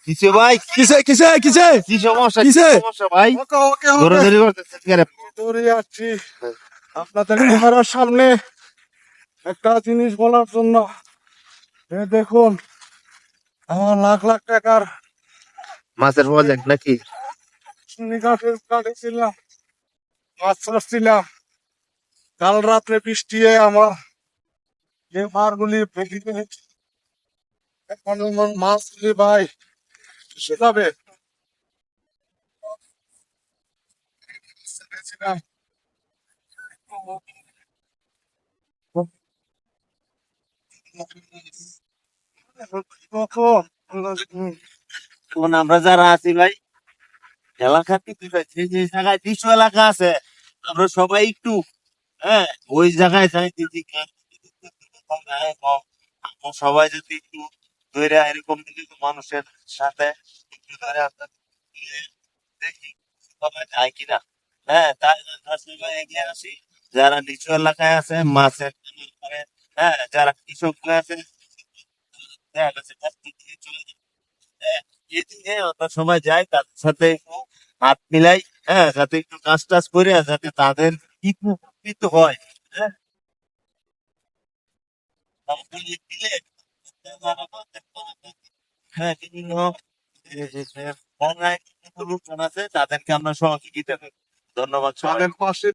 কিসে ভাই? কিসে কিসে কিসে কি সমস্যা? কিসে? কি সমস্যা ভাই? ওকে ওকে দৌড়াদৌড়ি করতেছেন কেন? দৌড়ে যাচ্ছি আপনাদের ক্যামেরার সামনে একটা জিনিস বলার জন্য। দেখুন, আমার লাখ লাখ টাকার মাছের প্রজেক্ট নাকি? কাটেছিলাম, মাছ ছাড়ছিলাম। কাল রাত্রে বৃষ্টি আমার যে মারগুলি ভেঙে গেছে। এখন আমার মাছগুলি ভাই সে যাবে। ছেড়েছিলাম। এখন আমরা যারা আছি ভাই, এলাকা কিন্তু ভাই, যে যে জায়গায় নিচু এলাকা আছে, আমরা সবাই একটু, হ্যাঁ, ওই জায়গায় যাই দিদি। সবাই যদি একটু ধরে এরকম যদি মানুষের সাথে একটু ধরে আমরা দেখি সবাই যায় কিনা। হ্যাঁ, তাই তার সবাই এগিয়ে আসি। যারা নিচু এলাকায় আছে মাছের মানে, হ্যাঁ, যারা কৃষক আছে দেখা গেছে গাছ কেটে চলে যায়। হ্যাঁ, এদিকে আমরা সবাই যাই তাদের সাথে একটু হাত মিলাই, হ্যাঁ, যাতে একটু কাজ টাজ করে যাতে তাদের একটু উপকৃত হয়। হ্যাঁ, তারপরে দিলে হ্যাঁ বিভিন্ন অনলাইন লোকজন আছে তাদেরকে আমরা সহযোগিতা করি। ধন্যবাদ সবাই। তাদের পাশে